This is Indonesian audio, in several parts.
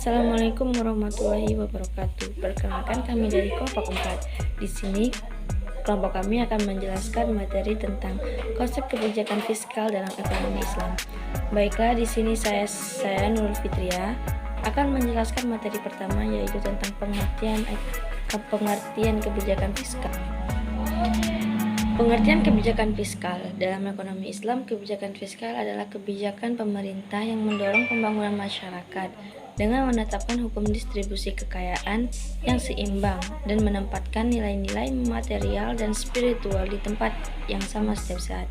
Assalamualaikum warahmatullahi wabarakatuh. Perkenalkan, kami dari kelompok 4. Di sini kelompok kami akan menjelaskan materi tentang konsep kebijakan fiskal dalam ekonomi Islam. Baiklah, di sini saya Nurul Fitria akan menjelaskan materi pertama, yaitu tentang pengertian kebijakan fiskal. Pengertian kebijakan fiskal dalam ekonomi Islam. Kebijakan fiskal adalah kebijakan pemerintah yang mendorong pembangunan masyarakat dengan menetapkan hukum distribusi kekayaan yang seimbang dan menempatkan nilai-nilai material dan spiritual di tempat yang sama setiap saat.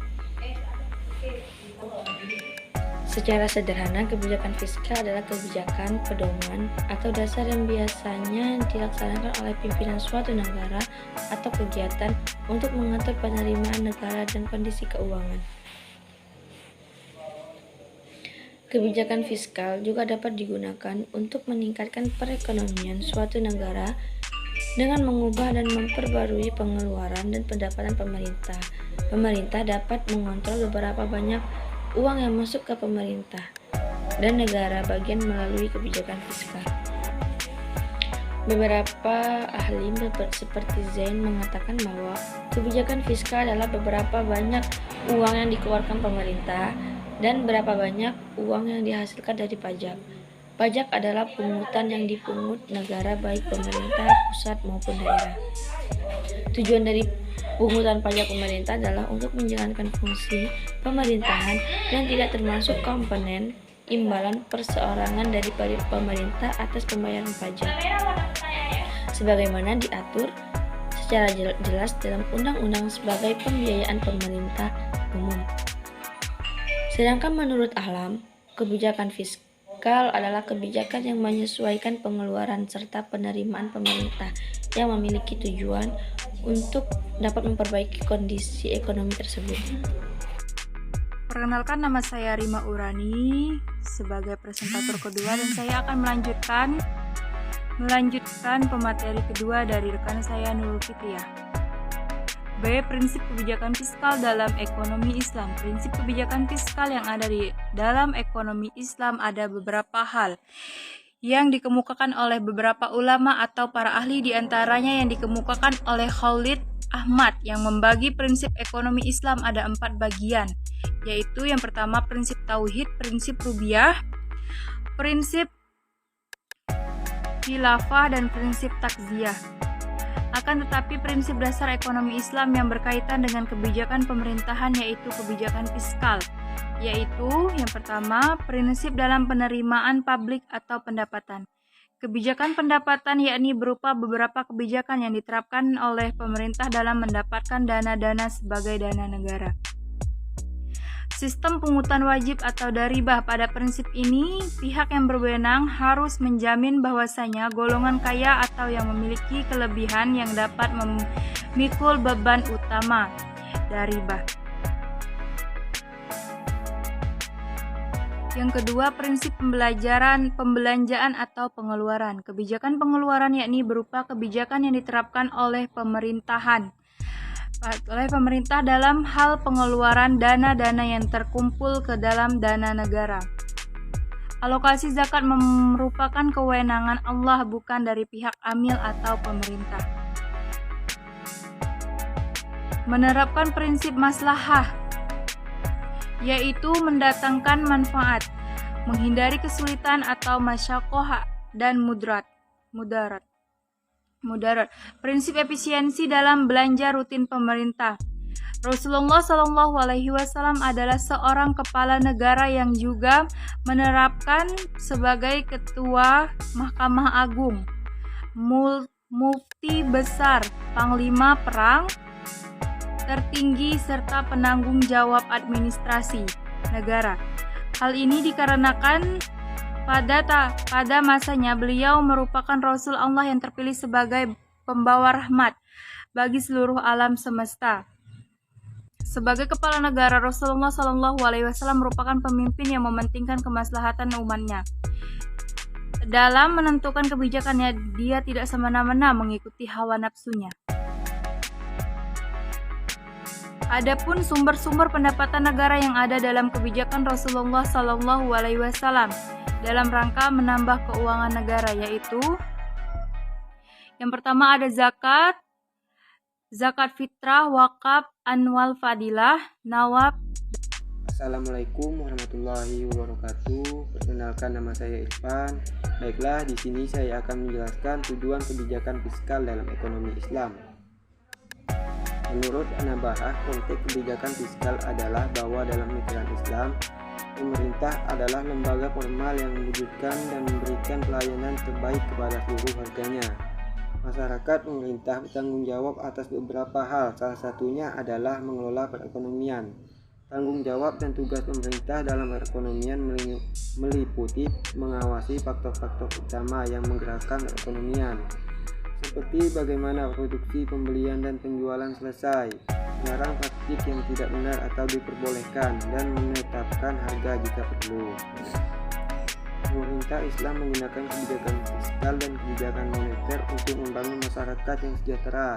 Secara sederhana, kebijakan fiskal adalah kebijakan pedoman atau dasar yang biasanya dilaksanakan oleh pimpinan suatu negara atau kegiatan untuk mengatur penerimaan negara dan kondisi keuangan. Kebijakan fiskal juga dapat digunakan untuk meningkatkan perekonomian suatu negara dengan mengubah dan memperbarui pengeluaran dan pendapatan pemerintah. Pemerintah dapat mengontrol beberapa banyak uang yang masuk ke pemerintah dan negara bagian melalui kebijakan fiskal. Beberapa ahli seperti Zain mengatakan bahwa kebijakan fiskal adalah beberapa banyak uang yang dikeluarkan pemerintah dan berapa banyak uang yang dihasilkan dari pajak. Pajak adalah pungutan yang dipungut negara, baik pemerintah pusat maupun daerah. Tujuan dari pungutan pajak pemerintah adalah untuk menjalankan fungsi pemerintahan dan tidak termasuk komponen imbalan perseorangan dari pemerintah atas pembayaran pajak, sebagaimana diatur secara jelas dalam Undang-Undang sebagai pembiayaan pemerintah umum. Sedangkan menurut Ahlam, kebijakan fiskal adalah kebijakan yang menyesuaikan pengeluaran serta penerimaan pemerintah yang memiliki tujuan untuk dapat memperbaiki kondisi ekonomi tersebut. Perkenalkan, nama saya Rima Urani sebagai presentator kedua, dan saya akan melanjutkan pemateri kedua dari rekan saya Nurul Fitria. B. Prinsip kebijakan fiskal dalam ekonomi Islam. Prinsip kebijakan fiskal yang ada di dalam ekonomi Islam ada beberapa hal yang dikemukakan oleh beberapa ulama atau para ahli, diantaranya yang dikemukakan oleh Khalid Ahmad yang membagi prinsip ekonomi Islam ada 4 bagian, yaitu yang pertama prinsip tauhid, prinsip rubiyah, prinsip khilafah, dan prinsip takziyah. Akan tetapi prinsip dasar ekonomi Islam yang berkaitan dengan kebijakan pemerintahan yaitu kebijakan fiskal, yaitu yang pertama prinsip dalam penerimaan publik atau pendapatan. Kebijakan pendapatan yakni berupa beberapa kebijakan yang diterapkan oleh pemerintah dalam mendapatkan dana-dana sebagai dana negara. Sistem pungutan wajib atau daribah. Pada prinsip ini, pihak yang berwenang harus menjamin bahwasanya golongan kaya atau yang memiliki kelebihan yang dapat memikul beban utama daribah. Yang kedua, prinsip pembelanjaan atau pengeluaran. Kebijakan pengeluaran yakni berupa kebijakan yang diterapkan oleh pemerintah dalam hal pengeluaran dana-dana yang terkumpul ke dalam dana negara. Alokasi zakat merupakan kewenangan Allah, bukan dari pihak amil atau pemerintah. Menerapkan prinsip maslahah, yaitu mendatangkan manfaat, menghindari kesulitan atau masyaqqah dan mudarat. Prinsip efisiensi dalam belanja rutin pemerintah. Rasulullah SAW adalah seorang kepala negara yang juga menerapkan sebagai ketua Mahkamah Agung, mufti besar, panglima perang tertinggi, serta penanggung jawab administrasi negara. Hal ini dikarenakan pada masanya beliau merupakan Rasul Allah yang terpilih sebagai pembawa rahmat bagi seluruh alam semesta. Sebagai kepala negara, Rasulullah SAW merupakan pemimpin yang mementingkan kemaslahatan umatnya. Dalam menentukan kebijakannya, dia tidak semena-mena mengikuti hawa nafsunya. Adapun sumber-sumber pendapatan negara yang ada dalam kebijakan Rasulullah Shallallahu Alaihi Wasallam dalam rangka menambah keuangan negara, yaitu yang pertama ada zakat, zakat fitrah, wakaf, anwal fadilah, nawab. Assalamualaikum warahmatullahi wabarakatuh. Perkenalkan, nama saya Irfan. Baiklah, di sini saya akan menjelaskan tujuan kebijakan fiskal dalam ekonomi Islam. Menurut An-Nabahah, konteks kebijakan fiskal adalah bahwa dalam ajaran Islam, pemerintah adalah lembaga formal yang mewujudkan dan memberikan pelayanan terbaik kepada seluruh warganya. Masyarakat pemerintah bertanggung jawab atas beberapa hal, salah satunya adalah mengelola perekonomian. Tanggung jawab dan tugas pemerintah dalam perekonomian meliputi mengawasi faktor-faktor utama yang menggerakkan perekonomian, seperti bagaimana produksi, pembelian, dan penjualan selesai, melarang praktik yang tidak benar atau diperbolehkan, dan menetapkan harga jika perlu. Pemerintah Islam menggunakan kebijakan fiskal dan kebijakan moneter untuk membangun masyarakat yang sejahtera.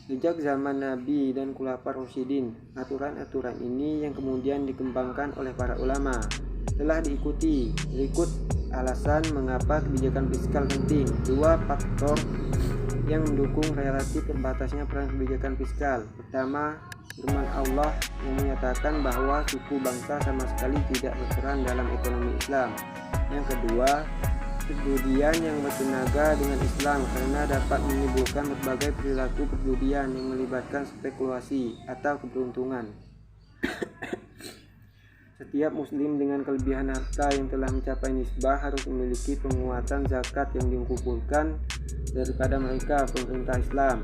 Sejak zaman Nabi dan Khulafaur Rasyidin, aturan-aturan ini yang kemudian dikembangkan oleh para ulama telah diikuti. Berikut alasan mengapa kebijakan fiskal penting. Dua faktor yang mendukung relatif terbatasnya peran kebijakan fiskal. Pertama, firman Allah yang menyatakan bahwa suku bangsa sama sekali tidak berperan dalam ekonomi Islam. Yang kedua, perjudian yang bertenaga dengan Islam karena dapat menimbulkan berbagai perilaku perjudian yang melibatkan spekulasi atau keberuntungan. Setiap muslim dengan kelebihan harta yang telah mencapai nisbah harus memiliki penguatan zakat yang dikumpulkan daripada mereka. Pemerintah Islam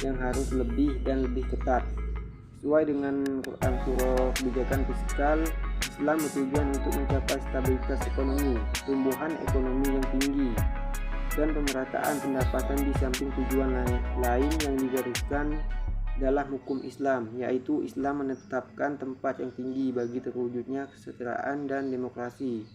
yang harus lebih dan lebih ketat. Sesuai dengan Quran Surah Kebijakan Fiskal, Islam bertujuan untuk mencapai stabilitas ekonomi, tumbuhan ekonomi yang tinggi, dan pemerataan pendapatan di samping tujuan lain yang digariskan dalam hukum Islam, yaitu Islam menetapkan tempat yang tinggi bagi terwujudnya kesejahteraan dan demokrasi.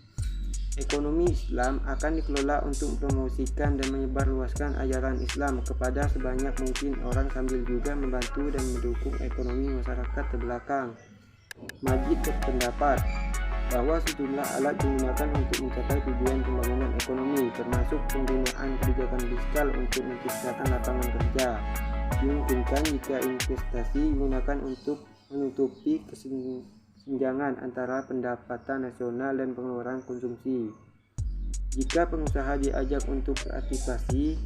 Ekonomi Islam akan dikelola untuk mempromosikan dan menyebarluaskan ajaran Islam kepada sebanyak mungkin orang sambil juga membantu dan mendukung ekonomi masyarakat terbelakang. Majid berpendapat bahwa sejumlah alat digunakan untuk mencapai tujuan pembangunan ekonomi, termasuk penggunaan kebijakan fiskal untuk menciptakan lapangan kerja. Dimungkinkan jika investasi digunakan untuk menutupi kesenjangan antara pendapatan nasional dan pengeluaran konsumsi. Jika pengusaha diajak untuk beraktivasi,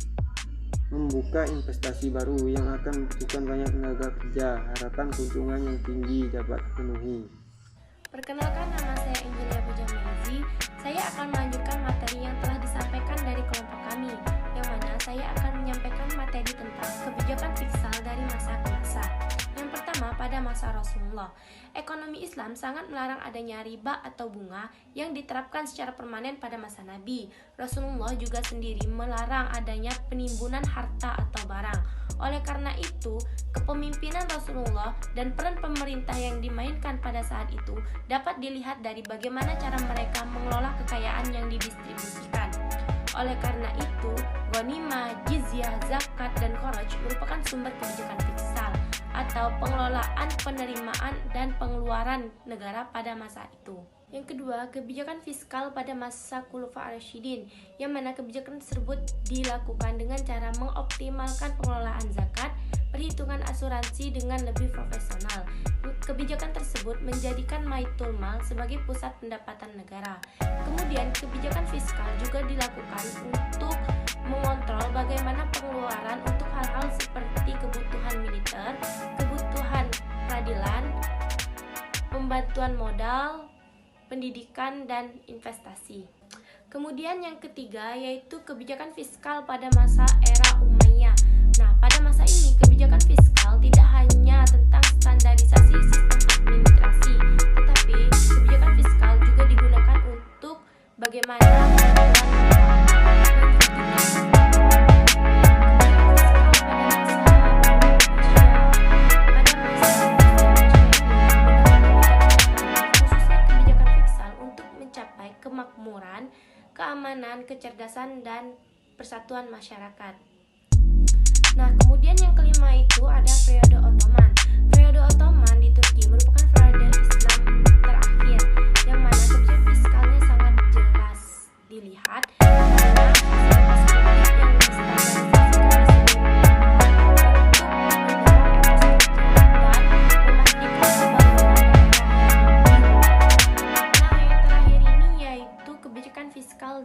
membuka investasi baru yang akan membutuhkan banyak tenaga kerja, harapan keuntungan yang tinggi dapat terpenuhi. Perkenalkan, nama saya Angelia Pujamezi. Saya akan melanjutkan materi yang telah disampaikan dari kelompok kami, yang mana saya akan menyampaikan materi tentang kebijakan fiskal dari masa ke masa. Yang pertama, pada masa Rasulullah, ekonomi Islam sangat melarang adanya riba atau bunga yang diterapkan secara permanen pada masa Nabi. Rasulullah juga sendiri melarang adanya penimbunan harta atau barang. Oleh karena itu, kepemimpinan Rasulullah dan peran pemerintah yang dimainkan pada saat itu dapat dilihat dari bagaimana cara mereka mengelola kekayaan yang didistribusikan. Oleh karena itu, ghanimah, jizyah, zakat, dan kharaj merupakan sumber kebijakan fiskal atau pengelolaan penerimaan dan pengeluaran negara pada masa itu. Yang kedua, kebijakan fiskal pada masa Khulafaur Rasyidin, yang mana kebijakan tersebut dilakukan dengan cara mengoptimalkan pengelolaan zakat, perhitungan asuransi dengan lebih profesional. Kebijakan tersebut menjadikan Baitul Mal sebagai pusat pendapatan negara. Kemudian, kebijakan fiskal juga dilakukan untuk mengontrol bagaimana pengeluaran untuk hal-hal seperti kebutuhan militer, kebutuhan peradilan, pembantuan modal, pendidikan, dan investasi. Kemudian yang ketiga yaitu kebijakan fiskal pada masa era Umayyah. Nah, pada masa ini kebijakan fiskal tidak hanya tentang standarisasi sistem administrasi, tetapi kebijakan fiskal juga digunakan untuk bagaimana kemakmuran, keamanan, kecerdasan, dan persatuan masyarakat. Nah, kemudian yang kelima itu ada periode Ottoman. Periode Ottoman di Turki merupakan periode Islam terakhir, yang mana kebijakan fiskalnya sangat jelas dilihat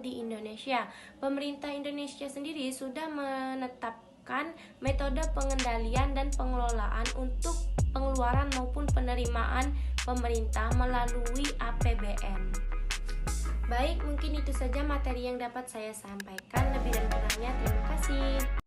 di Indonesia. Pemerintah Indonesia sendiri sudah menetapkan metode pengendalian dan pengelolaan untuk pengeluaran maupun penerimaan pemerintah melalui APBN. Baik, mungkin itu saja materi yang dapat saya sampaikan. Lebih dan kurangnya terima kasih.